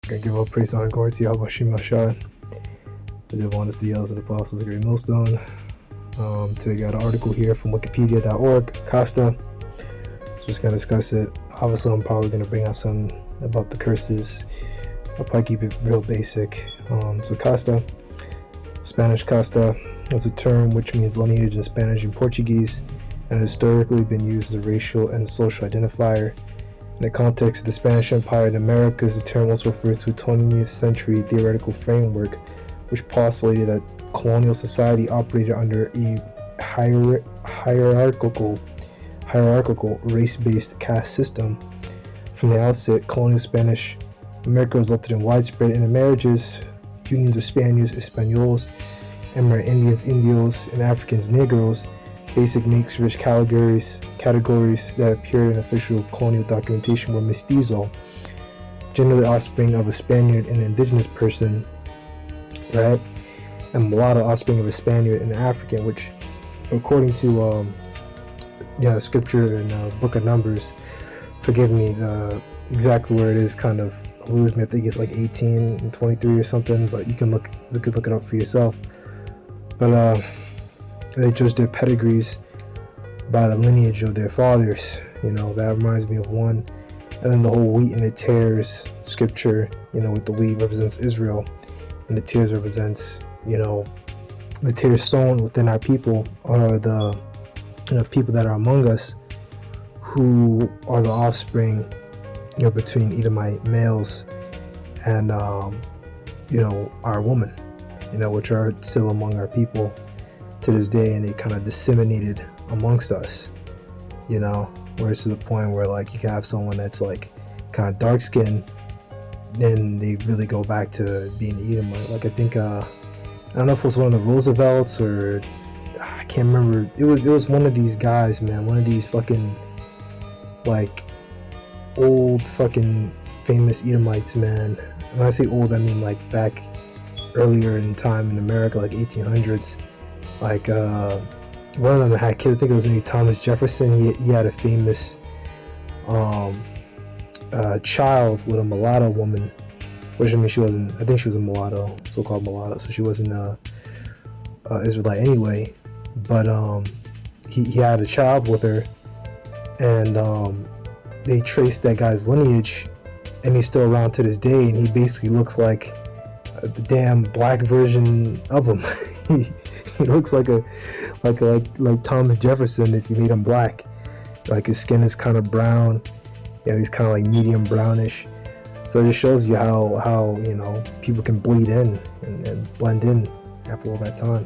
Gonna give all praise, honor, and glory to Yahweh Shemashah. I did want to see the apostles, a great millstone. Today I got an article here from wikipedia.org, casta. So just gonna discuss it. Obviously I'm probably gonna bring out some about the curses. I'll probably keep it real basic. So casta, Spanish casta, is a term which means lineage in Spanish and Portuguese, and has historically been used as a racial and social identifier. In the context of the Spanish Empire in Americas, the term also refers to a 20th century theoretical framework which postulated that colonial society operated under a hierarchical race-based caste system. From the outset, colonial Spanish America resulted in widespread intermarriages, unions of Spaniards, Españoles, Amerindians, Indios, and Africans, Negroes. Basic mixed-race categories that appeared in official colonial documentation were mestizo, generally offspring of a Spaniard and an indigenous person, right? And mulatto, offspring of a Spaniard and an African, which, according to scripture and Book of Numbers, forgive me, exactly where it is kind of eludes me. I think it's like 18 and 23 or something, but you can look it up for yourself. But they judge their pedigrees by the lineage of their fathers. That reminds me of one. And then the whole wheat and the tares scripture, with the wheat represents Israel and the tares represents, the tares sown within our people are the people that are among us who are the offspring, between Edomite males and our women, which are still among our people to this day, and they kind of disseminated amongst us, where it's to the point where like you can have someone that's like kind of dark skinned, then they really go back to being Edomite. Like I think I don't know if it was one of the Roosevelts or I can't remember. It was one of these guys, man, one of these fucking like old fucking famous Edomites, man. When I say old, I mean like back earlier in time in America, like 1800s. Like one of them had kids. I think it was maybe Thomas Jefferson. He had a famous child with a mulatto woman, which I mean she wasn't. I think she was a mulatto, so-called mulatto. So she wasn't Israelite anyway. But he had a child with her, and they traced that guy's lineage, and he's still around to this day. And he basically looks like the damn black version of him. He looks like Thomas Jefferson if you made him black. Like his skin is kind of brown. He's kind of like medium brownish. So it just shows you how people can bleed in and blend in after all that time.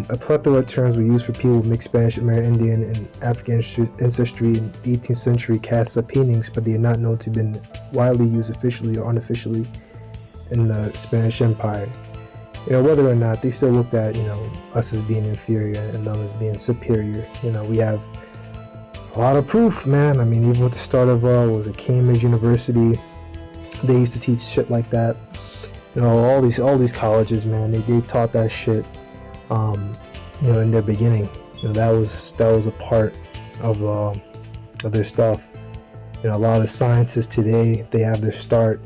A plethora of terms were used for people with mixed Spanish, Amerindian, and African ancestry in 18th century casta paintings, but they are not known to have been widely used officially or unofficially in the Spanish Empire. Whether or not they still looked at, us as being inferior and them as being superior. We have a lot of proof, man. I mean, even with the start of, was it Cambridge University, they used to teach shit like that. All these colleges, man, they taught that shit, in their beginning. That was a part of their stuff. A lot of the scientists today, they have their start,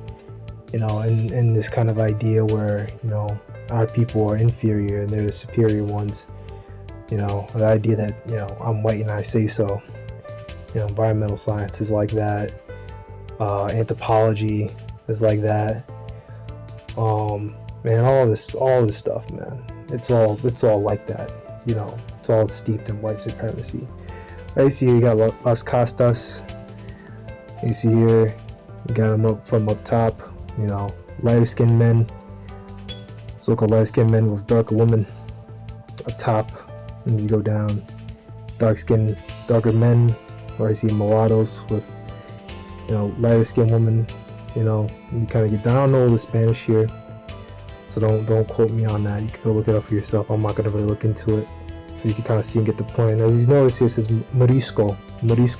in this kind of idea where, our people are inferior and they're the superior ones. The idea that, I'm white and I say so. Environmental science is like that. Anthropology is like that. Man, all this stuff, man. It's all like that. It's all steeped in white supremacy. Right, you see here you got Las Castas. You see here, you got them from up top. Lighter skinned men. So-called light-skinned men with darker women up top, and you go down, darker men, or I see mulattoes with, lighter-skinned women. You kind of get down. I don't know all the Spanish here, so don't quote me on that. You can go look it up for yourself. I'm not gonna really look into it. But you can kind of see and get the point. As you notice here, it says morisco, which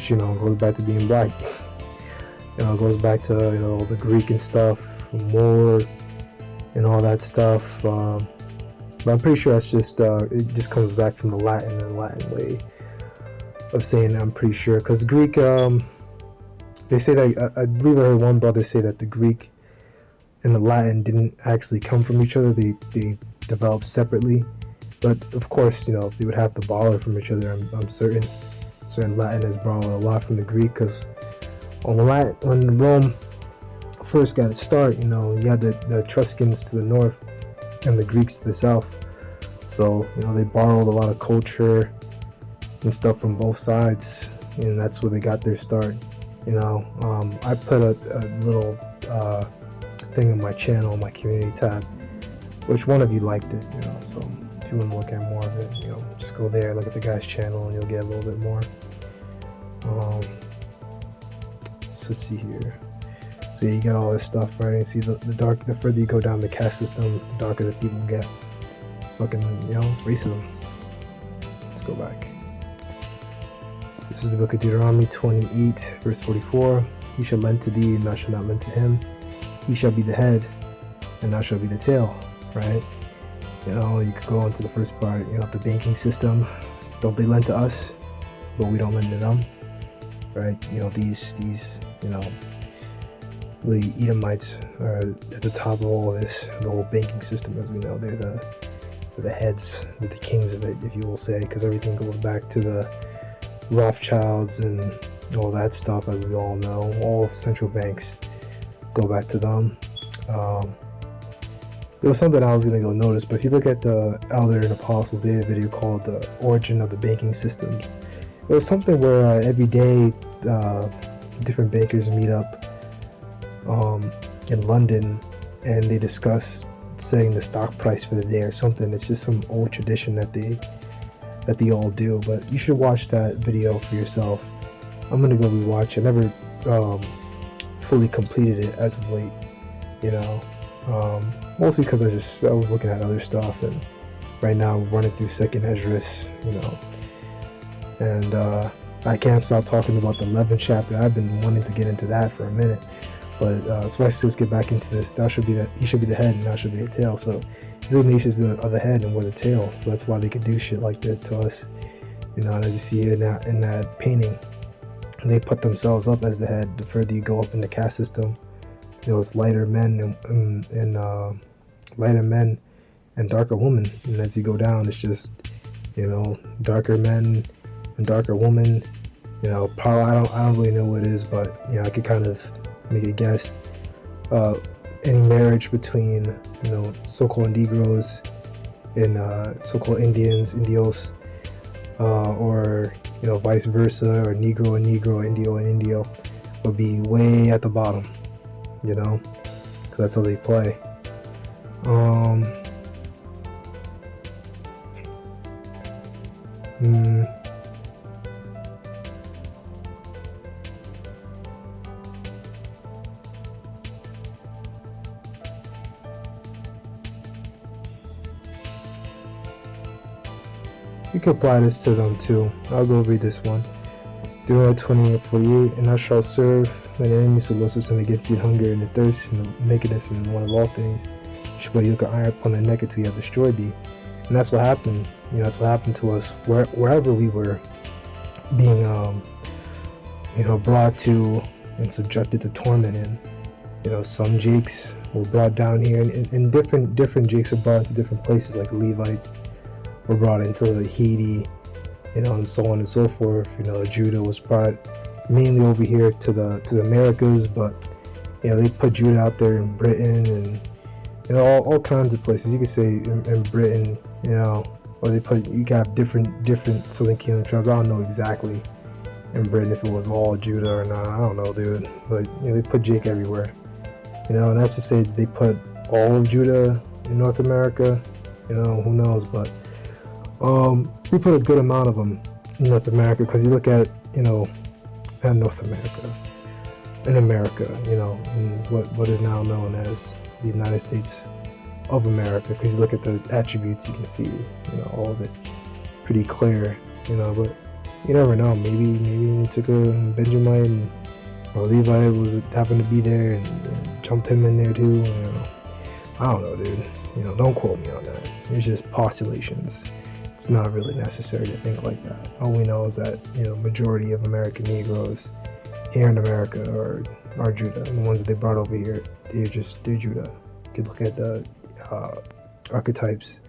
goes back to being black. It goes back to the Greek and stuff. More and all that stuff, but I'm pretty sure that's just it just comes back from the Latin way of saying it, I'm pretty sure, because Greek they say that I believe I heard one brother say that the Greek and the Latin didn't actually come from each other. They developed separately, but of course, you know, they would have to borrow from each other. I'm certain. Certain Latin has borrowed a lot from the Greek, because when Rome first got its start, you know, you had the Etruscans to the north and the Greeks to the south. So, you know, they borrowed a lot of culture and stuff from both sides, and that's where they got their start. You know, I put a little thing on my channel, my community tab, which one of you liked it, you know, so if you want to look at more of it, you know, just go there, look at the guy's channel, and you'll get a little bit more. So let's see here. So you get all this stuff, right? See, the further you go down the caste system, the darker the people get. It's fucking, you know, it's racism. Let's go back. This is the book of Deuteronomy 28, verse 44. He shall lend to thee, and thou shalt not lend to him. He shall be the head, and thou shalt be the tail, right? You know, you could go into the first part, you know, the banking system. Don't they lend to us, but we don't lend to them, right? You know, these, you know, the Edomites are at the top of all this, the whole banking system, as we know. They're the heads, they're the kings of it, if you will say, because everything goes back to the Rothschilds and all that stuff, as we all know. All central banks go back to them. There was something I was going to go notice, but if you look at the Elder and Apostles, they did a video called The Origin of the Banking Systems. It was something where every day different bankers meet up in London, and they discuss setting the stock price for the day or something. It's just some old tradition that they all do, but you should watch that video for yourself. I'm gonna go rewatch it. I never fully completed it as of late, you know, mostly because I was looking at other stuff, and right now I'm running through Second Esdras, you know, and I can't stop talking about the 11th chapter. I've been wanting to get into that for a minute, but so let's get back into this. He should be the head, and thou should be the tail. So the nations are the head, and we're the tail. So that's why they could do shit like that to us, you know. And as you see here in that painting, they put themselves up as the head. The further you go up in the caste system, you know, it's lighter men and lighter men and darker women. And as you go down, it's just, you know, darker men and darker women. You know, probably I don't really know what it is, but you know, I could kind of make a guess. Any marriage between, you know, so-called Negroes and so-called Indios, or, you know, vice versa, or Negro and Negro, Indio and Indio, would be way at the bottom, you know, because that's how they play. You can apply this to them too. I'll go read this one. Deuteronomy 28:48, and thou shalt serve thine enemies solicitous and against thee in hunger and in thirst and in nakedness and in want of all things. You shall put a yoke of iron upon thy neck until you have destroyed thee. And that's what happened. You know, that's what happened to us wherever we were being, you know, brought to and subjected to torment in. You know, some Jakes were brought down here, and different Jakes were brought to different places, like Levites were brought into Haiti, you know, and so on and so forth. You know, Judah was brought mainly over here to the Americas, but you know, they put Judah out there in Britain and, you know, all kinds of places. You could say in Britain, you know, or you got different Southern Kingdom tribes. I don't know exactly in Britain if it was all Judah or not. I don't know, dude. But you know, they put Jake everywhere. You know, and that's to say they put all of Judah in North America. You know, who knows? But you put a good amount of them in North America, because you look at, you know, at North America, in America, you know, in what is now known as the United States of America, because you look at the attributes, you can see, you know, all of it pretty clear, you know. But you never know, maybe they took a Benjamin or Levi was happened to be there and jumped him in there too, you know. I don't know, dude, you know, don't quote me on that. It's just postulations. It's not really necessary to think like that. All we know is that, you know, majority of American Negroes here in America are Judah, and the ones that they brought over here, they're Judah. You could look at the archetypes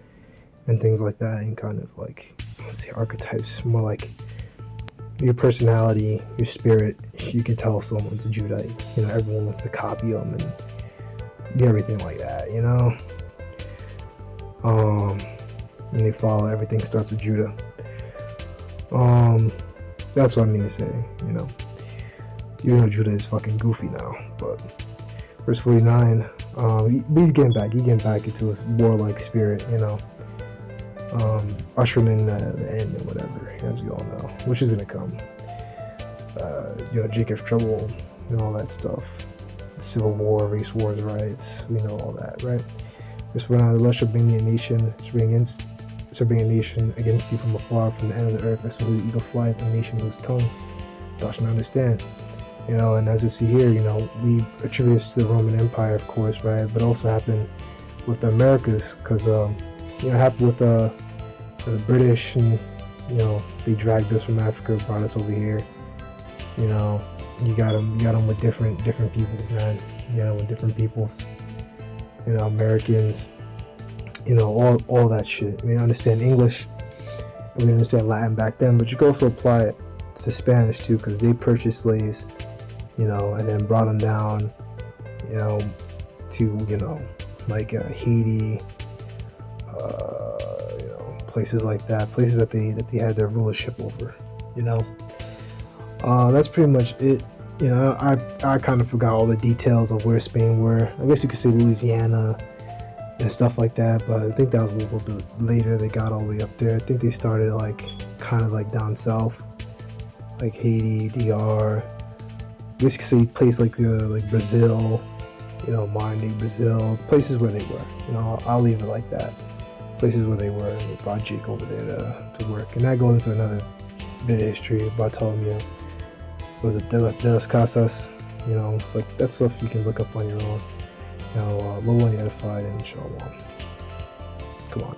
and things like that, and kind of like, let's say archetypes, more like your personality, your spirit. You can tell someone's a Judite. You know, everyone wants to copy them and be everything like that, you know. And they follow, everything starts with Judah. That's what I mean to say, you know. Even though Judah is fucking goofy now, but verse 49, he's getting back into his warlike spirit, you know. Ushering in the end and whatever, as we all know, which is gonna come. You know, Jacob's trouble and all that stuff, civil war, race wars, riots, we know all that, right? Verse 49, the Lord shall bring a nation against thee from afar, from the end of the earth, as when the eagle flieth, a nation whose tongue thou shalt not understand. You know, and as I see here, you know, we attribute this to the Roman Empire, of course, right? But also happened with the Americas, because you know, it happened with the British, and you know, they dragged us from Africa, brought us over here. You know, you got them with different peoples, man. You got them with different peoples. You know, Americans. You know, all that shit. I mean, I understand English, and we understand Latin back then, but you can also apply it to the Spanish too, because they purchased slaves, you know, and then brought them down, you know, to, you know, like Haiti, you know, places like that, places that they had their rulership over, you know. That's pretty much it. You know, I kind of forgot all the details of where Spain were. I guess you could say Louisiana and stuff like that, but I think that was a little bit later. They got all the way up there. I think they started like kind of like down south, like Haiti, DR. I guess you could say places like Brazil, you know, modern day Brazil, places where they were. You know, I'll leave it like that. Places where they were, and they brought Jake over there to work, and that goes into another bit of history. Bartholomew was it De las Casas, you know, but that's stuff you can look up on your own. You know, low and edified and shalom. Come on.